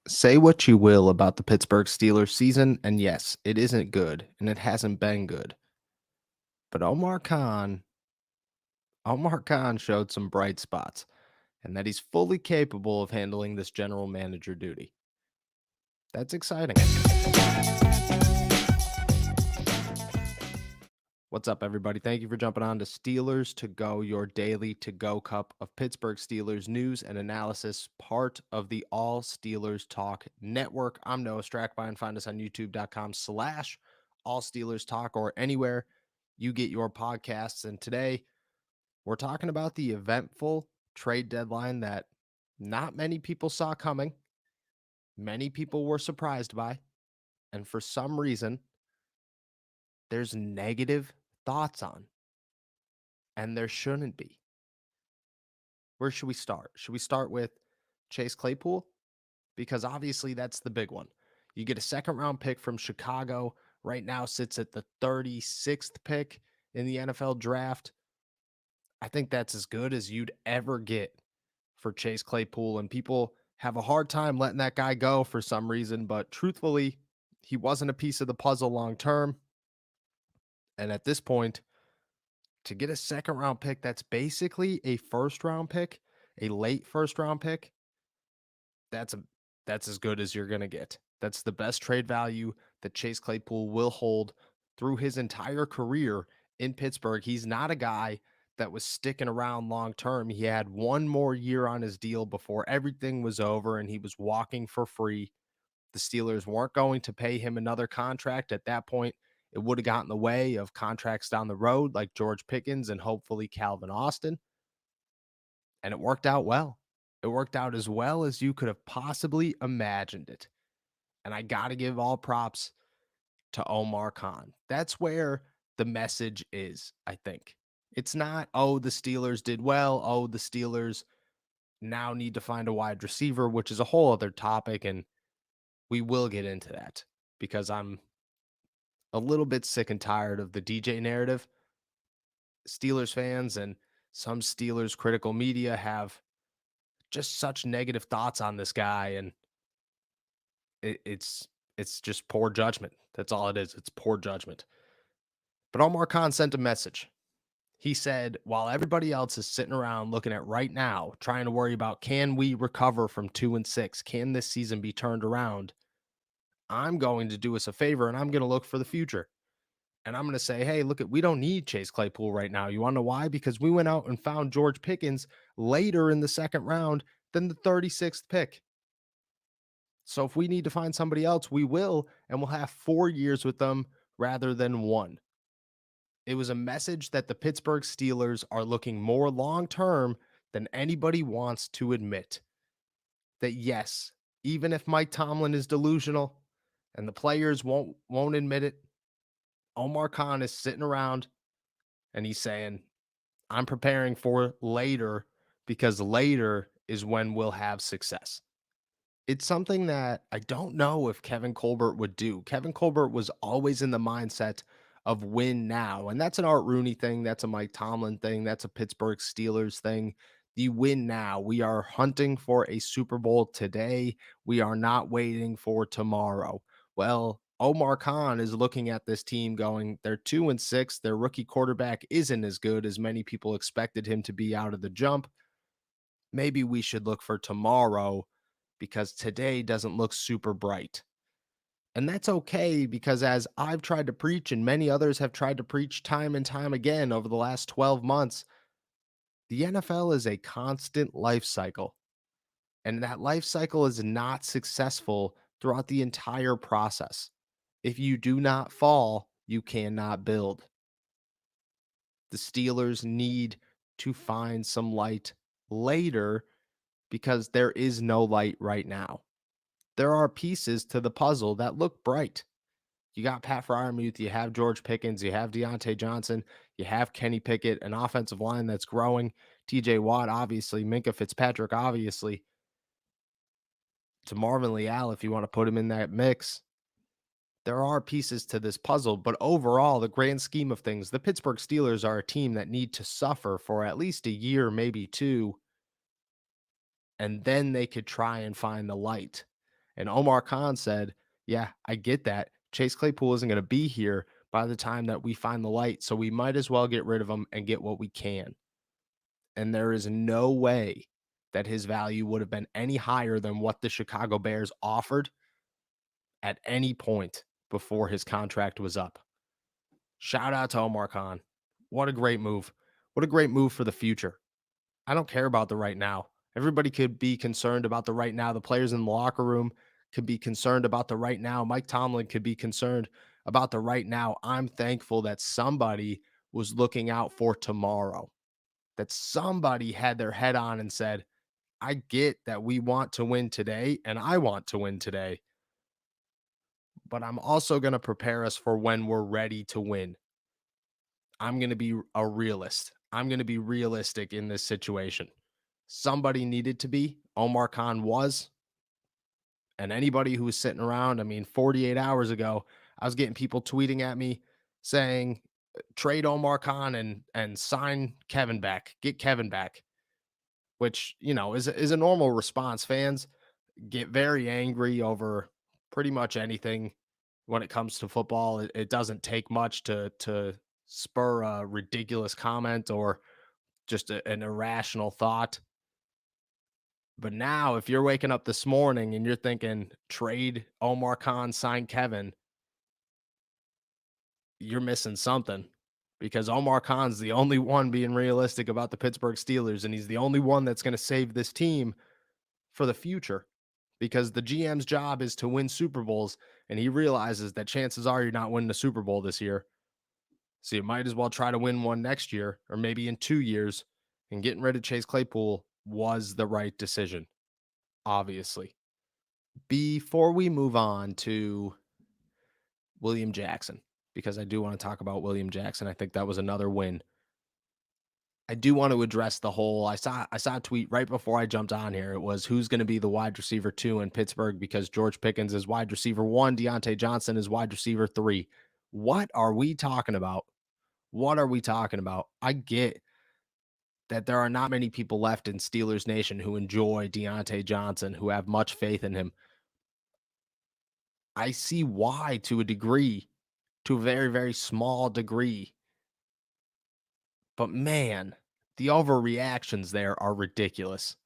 Say what you will about the Pittsburgh Steelers season, and yes, it isn't good, and it hasn't been good. But Omar Khan showed some bright spots, and that he's fully capable of handling this general manager duty. That's exciting. What's up, everybody? Thank you for jumping on to Steelers to Go, your daily to go cup of Pittsburgh Steelers news and analysis, part of the All Steelers Talk Network. I'm Noah Strackbine. Find us on youtube.com/ All Steelers Talk or anywhere you get your podcasts. And today we're talking about the eventful trade deadline that not many people saw coming, many people were surprised by, and for some reason, there's negative thoughts on, and there shouldn't be. Where should we start? Should we start with Chase Claypool? Because obviously that's the big one. You get a second round pick from Chicago, right now sits at the 36th pick in the NFL draft. I think that's as good as you'd ever get for Chase Claypool, and people have a hard time letting that guy go for some reason, but truthfully, he wasn't a piece of the puzzle long term. And at this point, to get a second round pick that's basically a first round pick, a late first round pick, that's a that's as good as you're going to get. That's the best trade value that Chase Claypool will hold through his entire career in Pittsburgh. He's not a guy that was sticking around long term. He had one more year on his deal before everything was over and he was walking for free. The Steelers weren't going to pay him another contract at that point. It would have gotten in the way of contracts down the road like George Pickens and hopefully Calvin Austin. And it worked out well. It worked out as well as you could have possibly imagined it. And I got to give all props to Omar Khan. That's where the message is, I think. It's not, oh, the Steelers did well. Oh, the Steelers now need to find a wide receiver, which is a whole other topic. And we will get into that because I'm a little bit sick and tired of the DJ narrative. Steelers fans and some Steelers critical media have just such negative thoughts on this guy, and it's just poor judgment. That's all it is. It's poor judgment. But Omar Khan sent a message. He said, while everybody else is sitting around looking at right now, trying to worry about can we recover from 2-6? Can this season be turned around? I'm going to do us a favor and I'm going to look for the future. And I'm going to say, hey, look, we don't need Chase Claypool right now. You want to know why? Because we went out and found George Pickens later in the second round than the 36th pick. So if we need to find somebody else, we will, and we'll have 4 years with them rather than one. It was a message that the Pittsburgh Steelers are looking more long-term than anybody wants to admit. That yes, even if Mike Tomlin is delusional and the players won't admit it, Omar Khan is sitting around and he's saying, I'm preparing for later because later is when we'll have success. It's something that I don't know if Kevin Colbert would do. Kevin Colbert was always in the mindset of win now. And that's an Art Rooney thing. That's a Mike Tomlin thing. That's a Pittsburgh Steelers thing. The win now. We are hunting for a Super Bowl today. We are not waiting for tomorrow. Well, Omar Khan is looking at this team going, they're 2-6. Their rookie quarterback isn't as good as many people expected him to be out of the jump. Maybe we should look for tomorrow because today doesn't look super bright. And that's okay because as I've tried to preach and many others have tried to preach time and time again over the last 12 months, the NFL is a constant life cycle. And that life cycle is not successful throughout the entire process. If you do not fall, you cannot build. The Steelers need to find some light later because there is no light right now. There are pieces to the puzzle that look bright. You got Pat Freiermuth, you have George Pickens, you have Deontay Johnson, you have Kenny Pickett, an offensive line that's growing, TJ Watt, obviously, Minka Fitzpatrick, obviously, to Marvin Leal, if you want to put him in that mix. There are pieces to this puzzle, but overall, the grand scheme of things, the Pittsburgh Steelers are a team that need to suffer for at least a year, maybe two, and then they could try and find the light. And Omar Khan said, yeah, I get that. Chase Claypool isn't going to be here by the time that we find the light. So we might as well get rid of him and get what we can. And there is no way that his value would have been any higher than what the Chicago Bears offered at any point before his contract was up. Shout out to Omar Khan. What a great move. What a great move for the future. I don't care about the right now. Everybody could be concerned about the right now. The players in the locker room could be concerned about the right now. Mike Tomlin could be concerned about the right now. I'm thankful that somebody was looking out for tomorrow, that somebody had their head on and said, I get that we want to win today and I want to win today, but I'm also going to prepare us for when we're ready to win. I'm going to be a realist. I'm going to be realistic in this situation. Somebody needed to be. Omar Khan was. And anybody who was sitting around, I mean, 48 hours ago, I was getting people tweeting at me saying, trade Omar Khan and sign Kevin back, get Kevin back, which, is a normal response. Fans get very angry over pretty much anything when it comes to football. It doesn't take much to spur a ridiculous comment or just an irrational thought. But now, if you're waking up this morning and you're thinking trade Omar Khan, sign Kevin, you're missing something because Omar Khan's the only one being realistic about the Pittsburgh Steelers, and he's the only one that's going to save this team for the future because the GM's job is to win Super Bowls, and he realizes that chances are you're not winning a Super Bowl this year. So you might as well try to win one next year or maybe in 2 years. And getting rid of Chase Claypool was the right decision, obviously. Before we move on to William Jackson, because I do want to talk about William Jackson, I think that was another win. I do want to address the whole. I saw a tweet right before I jumped on here. It was who's going to be the wide receiver 2 in Pittsburgh because George Pickens is wide receiver 1, Deontay Johnson is wide receiver 3. What are we talking about? What are we talking about? I get that there are not many people left in Steelers Nation who enjoy Deontay Johnson, who have much faith in him. I see why to a degree, to a very, very small degree. But man, the overreactions there are ridiculous.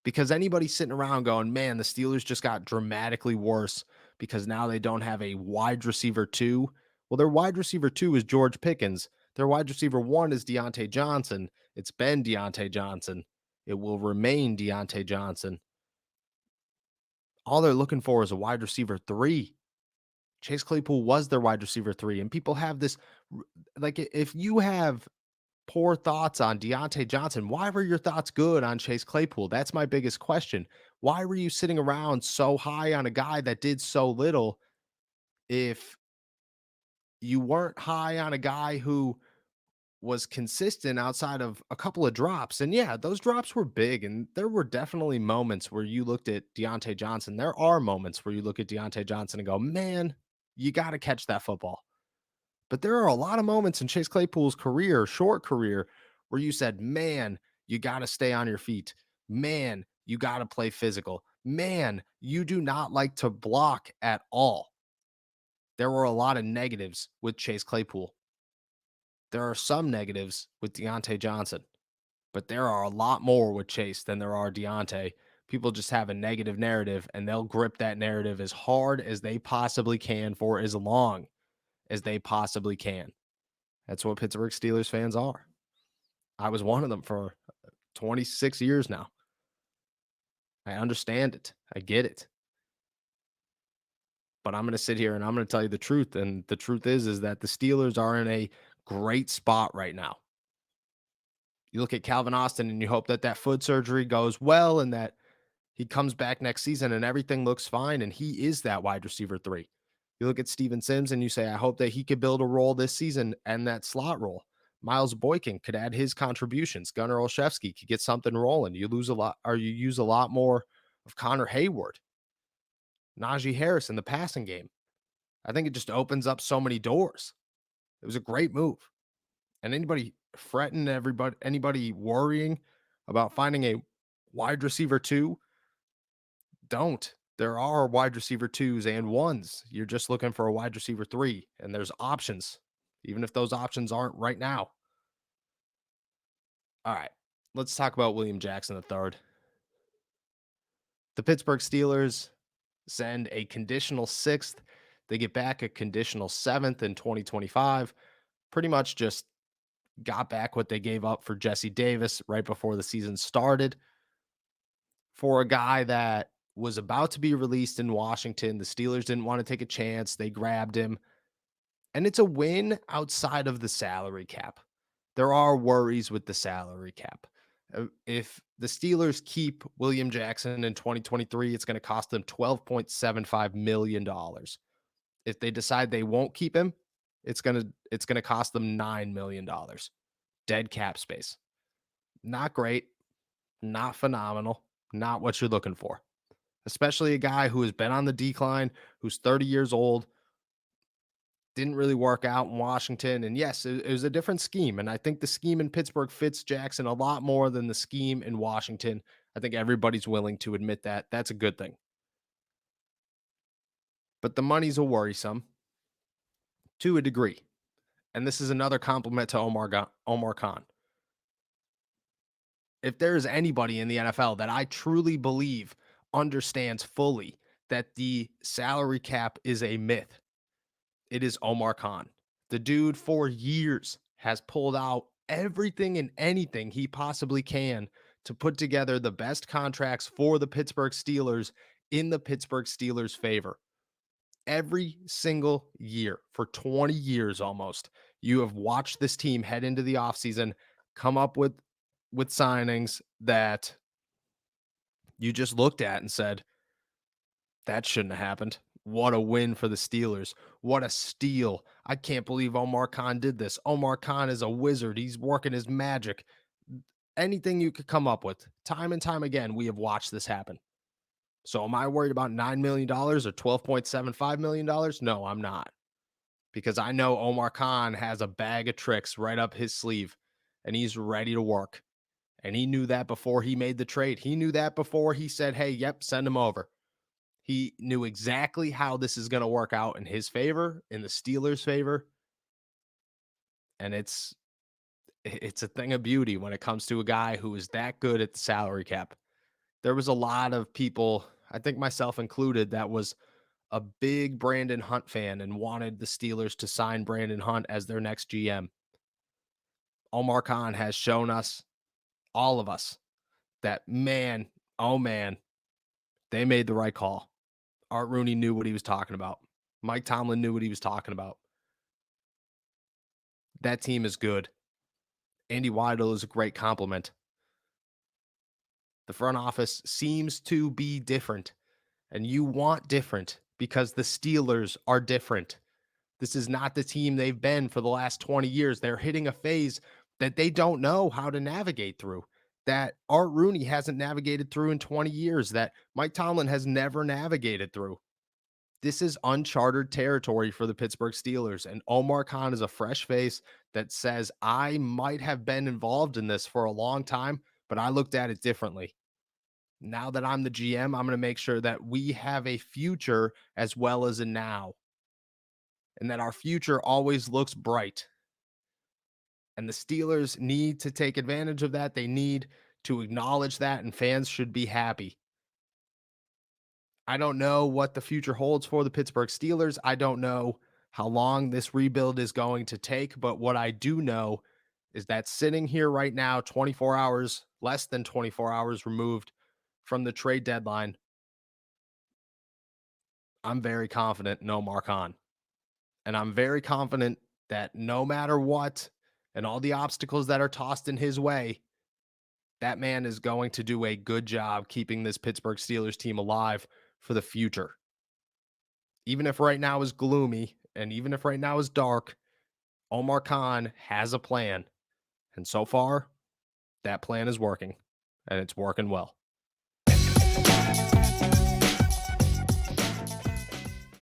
Because anybody sitting around going, man, the Steelers just got dramatically worse because now they don't have a wide receiver 2. Well, their wide receiver 2 is George Pickens. Their wide receiver 1 is Deontay Johnson. It's been Deontay Johnson. It will remain Deontay Johnson. All they're looking for is a wide receiver 3. Chase Claypool was their wide receiver 3. And people have this, like, if you have poor thoughts on Deontay Johnson, why were your thoughts good on Chase Claypool? That's my biggest question. Why were you sitting around so high on a guy that did so little if you weren't high on a guy who was consistent outside of a couple of drops? And yeah, those drops were big. And there were definitely moments where you looked at Deontay Johnson. There are moments where you look at Deontay Johnson and go, man, you got to catch that football. But there are a lot of moments in Chase Claypool's career, short career, where you said, man, you got to stay on your feet. Man, you got to play physical. Man, you do not like to block at all. There were a lot of negatives with Chase Claypool. There are some negatives with Deontay Johnson, but there are a lot more with Chase than there are Deontay. People just have a negative narrative and they'll grip that narrative as hard as they possibly can for as long as they possibly can. That's what Pittsburgh Steelers fans are. I was one of them for 26 years now. I understand it. I get it. But I'm going to sit here and I'm going to tell you the truth. And the truth is that the Steelers are in a great spot right now. You look at Calvin Austin and you hope that that foot surgery goes well and that he comes back next season and everything looks fine. And he is that wide receiver 3. You look at Steven Sims and you say, I hope that he could build a role this season and that slot role. Miles Boykin could add his contributions. Gunnar Olszewski could get something rolling. You lose a lot, or you use a lot more of Connor Hayward, Najee Harris in the passing game. I think it just opens up so many doors. It was a great move. And anybody fretting, anybody worrying about finding a wide receiver 2, don't. There are wide receiver twos and ones. You're just looking for a wide receiver three, and there's options, even if those options aren't right now. All right, let's talk about William Jackson III. The Pittsburgh Steelers send a conditional sixth. They get back a conditional seventh in 2025. Pretty much just got back what they gave up for Jesse Davis right before the season started. For a guy that was about to be released in Washington, the Steelers didn't want to take a chance. They grabbed him. And it's a win outside of the salary cap. There are worries with the salary cap. If the Steelers keep William Jackson in 2023, it's going to cost them $12.75 million dollars. If they decide they won't keep him, it's going to cost them $9 million dollars. Dead cap space. Not great, not phenomenal, not what you're looking for. Especially a guy who has been on the decline, who's 30 years old, didn't really work out in Washington. And yes, it was a different scheme. And I think the scheme in Pittsburgh fits Jackson a lot more than the scheme in Washington. I think everybody's willing to admit that. That's a good thing. But the money's a worrisome to a degree. And this is another compliment to Omar Khan. If there is anybody in the NFL that I truly believe understands fully that the salary cap is a myth, it is Omar Khan. The dude for years has pulled out everything and anything he possibly can to put together the best contracts for the Pittsburgh Steelers in the Pittsburgh Steelers' favor. Every single year for 20 years almost, you have watched this team head into the offseason, come up with signings that you just looked at and said, that shouldn't have happened. What a win for the Steelers. What a steal. I can't believe Omar Khan did this. Omar Khan is a wizard. He's working his magic. Anything you could come up with. Time and time again, we have watched this happen. So am I worried about $9 million or $12.75 million? No, I'm not. Because I know Omar Khan has a bag of tricks right up his sleeve and he's ready to work. And he knew that before he made the trade. He knew that before he said, hey, yep, send him over. He knew exactly how this is going to work out in his favor, in the Steelers' favor. And it's a thing of beauty when it comes to a guy who is that good at the salary cap. There was a lot of people, I think myself included, that was a big Brandon Hunt fan and wanted the Steelers to sign Brandon Hunt as their next GM. Omar Khan has shown us, all of us, that man, oh man, they made the right call. Art Rooney knew what he was talking about. Mike Tomlin knew what he was talking about. That team is good. Andy Weidel is a great compliment. The front office seems to be different, and you want different because the Steelers are different. This is not the team they've been for the last 20 years. They're hitting a phase that they don't know how to navigate through, that Art Rooney hasn't navigated through in 20 years, that Mike Tomlin has never navigated through. This is uncharted territory for the Pittsburgh Steelers, and Omar Khan is a fresh face that says, I might have been involved in this for a long time, but I looked at it differently. Now that I'm the GM, I'm going to make sure that we have a future as well as a now, and that our future always looks bright. And the Steelers need to take advantage of that. They need to acknowledge that, and fans should be happy. I don't know what the future holds for the Pittsburgh Steelers. I don't know how long this rebuild is going to take, but what I do know is that sitting here right now, 24 hours, less than 24 hours removed from the trade deadline, I'm very confident in Omar Khan. And I'm very confident that no matter what and all the obstacles that are tossed in his way, that man is going to do a good job keeping this Pittsburgh Steelers team alive for the future. Even if right now is gloomy and even if right now is dark, Omar Khan has a plan. And so far, that plan is working and it's working well.